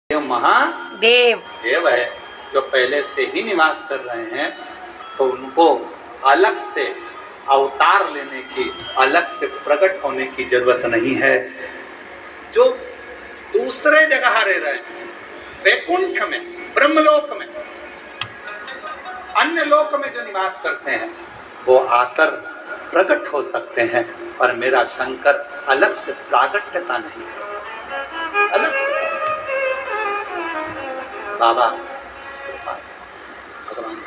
देव महादेव देव है जो पहले से ही निवास कर रहे हैं, तो उनको अलग से अवतार लेने की, अलग से प्रकट होने की जरूरत नहीं है। जो दूसरे जगह रह रहे हैं, वैकुंठ में, ब्रह्मलोक में, अन्य लोक में जो निवास करते हैं, वो आकर प्रकट हो सकते हैं, पर मेरा शंकर अलग से प्रागट्यता नहीं है, अलग से। बाबा भगवान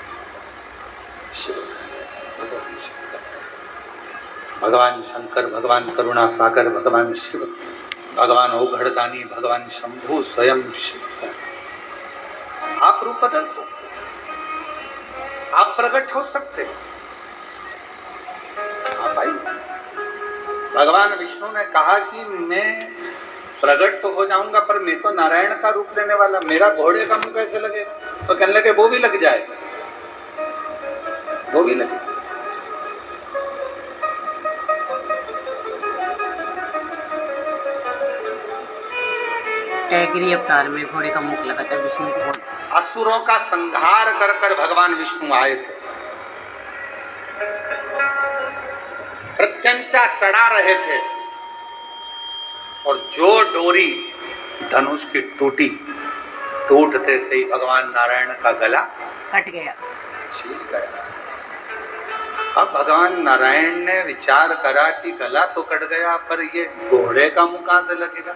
शिव, भगवान शंकर, भगवान करुणा सागर, भगवान शिव, भगवान औघड़दानी, भगवान शंभु स्वयं शिव। आप रूप बदल सकते, आप प्रकट हो सकते, आप आई। भगवान विष्णु ने कहा कि मैं प्रकट तो हो जाऊंगा, पर मैं तो नारायण का रूप लेने वाला, मेरा घोड़े का मुंह कैसे लगेगा? तो कहने लगे वो भी लग जाए, वो भी लगे। टाइगरी अवतार में घोड़े का मुख लगा था विष्णु को। असुरों का संहार कर कर भगवान विष्णु आए थे, प्रत्यंचा चढ़ा रहे थे, और जो डोरी धनुष की टूटी, टूटते से ही भगवान नारायण का गला कट गया, छील गया। अब भगवान नारायण ने विचार करा कि गला तो कट गया, पर ये घोड़े का मुंह कहां से लगेगा?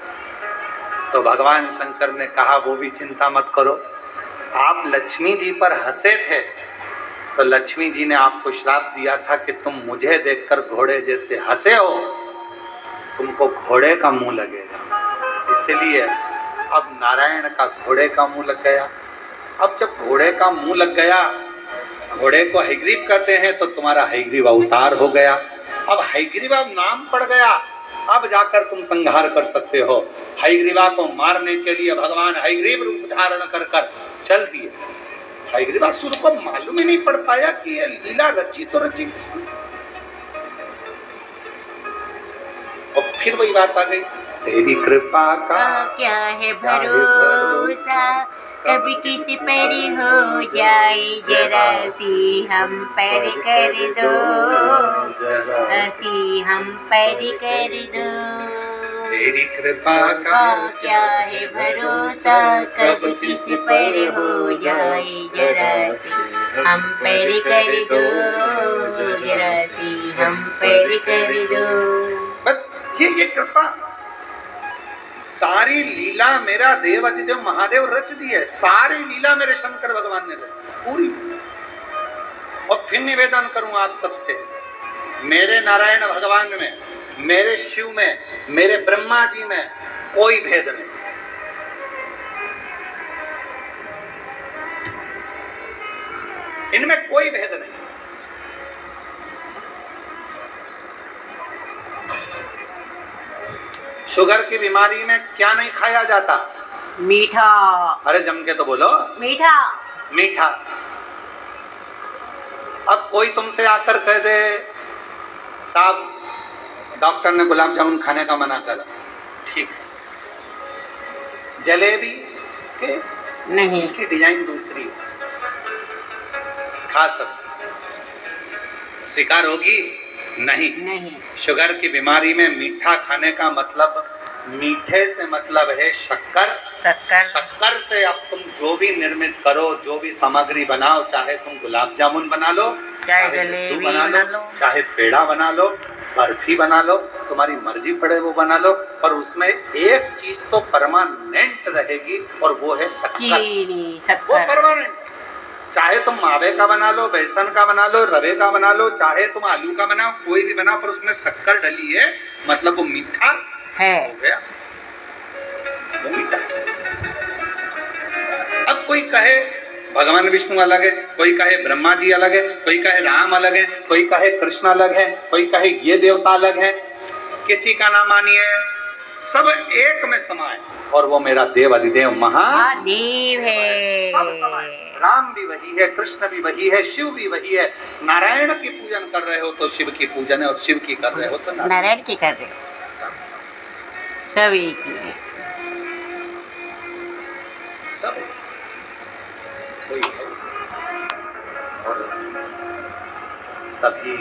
तो भगवान शंकर ने कहा वो भी चिंता मत करो, आप लक्ष्मी जी पर हंसे थे, तो लक्ष्मी जी ने आपको श्राप दिया था कि तुम मुझे देखकर घोड़े जैसे हंसे हो, तुमको घोड़े का मुंह लगेगा। इसलिए अब नारायण का घोड़े का मुंह लग गया। अब जब घोड़े का मुंह लग गया, घोड़े को हयग्रीव कहते हैं, तो तुम्हारा हयग्रीव अवतार हो गया। अब हयग्रीव नाम पड़ गया, अब जाकर तुम संहार कर सकते हो। हयग्रीवा को मारने के लिए भगवान हयग्रीव रूप धारण कर कर चल दिए। हयग्रीवासुर को मालूम ही नहीं पड़ पाया कि ये लीला रची तो रची किसने। और फिर वही बात आ गई, तेरी कृपा का क्या है भरोसा, कभी किसी पर हो जाए, जरा सी हम पर कर दो, सी हम पर कर दो। तेरी कृपा का क्या है भरोसा, कभी किसी पर हो जाए, जरा सी हम पर कर दो, जरा सी हम पर कर दो। बस ये कृपा, सारी लीला मेरा देव अधिदेव महादेव रच दी है, सारी लीला मेरे शंकर भगवान ने रची पूरी। और फिर निवेदन करूं आप सबसे, मेरे नारायण भगवान में, मेरे शिव में, मेरे ब्रह्मा जी में कोई भेद नहीं। इनमें कोई भेद नहीं। शुगर की बीमारी में क्या नहीं खाया जाता? मीठा। अरे जम के तो बोलो। मीठा। मीठा। अब कोई तुमसे आकर कह दे साहब डॉक्टर ने गुलाब जामुन खाने का मना करा, ठीक, जलेबी के नहीं, इसकी डिजाइन दूसरी, खा सकते, स्वीकार होगी? नहीं। नहीं। शुगर की बीमारी में मीठा खाने का मतलब, मीठे से मतलब है शक्कर। शक्कर। शक्कर से अब तुम जो भी निर्मित करो, जो भी सामग्री बनाओ, चाहे तुम गुलाब जामुन बना लो, चाहे जलेबी बना लो, चाहे पेड़ा बना लो, बर्फी बना लो, तुम्हारी मर्जी पड़े वो बना लो, पर उसमें एक चीज तो परमानेंट रहेगी, और वो है शक्कर। चीनी, शक्कर। वो परमानेंट। चाहे तुम मावे का बना लो, बेसन का बना लो, रवे का बना लो, चाहे तुम आलू का बनाओ, कोई भी बनाओ, पर उसमें शक्कर डली है, मतलब वो मीठा है, हो गया, वो मीठा। अब कोई कहे भगवान विष्णु अलग है, कोई कहे ब्रह्मा जी अलग है, कोई कहे राम अलग है, कोई कहे कृष्ण अलग है, कोई कहे ये देवता अलग है, किसी का ना मानिए, सब एक में समाये, और वो मेरा देव अधिदेव महादेव है। राम भी वही है, कृष्ण भी वही है, शिव भी वही है। नारायण की पूजन कर रहे हो तो शिव की पूजन है, और शिव की कर रहे हो तो नारायण की कर रहे हो, सब एक ही है। सब कोई है। और तभी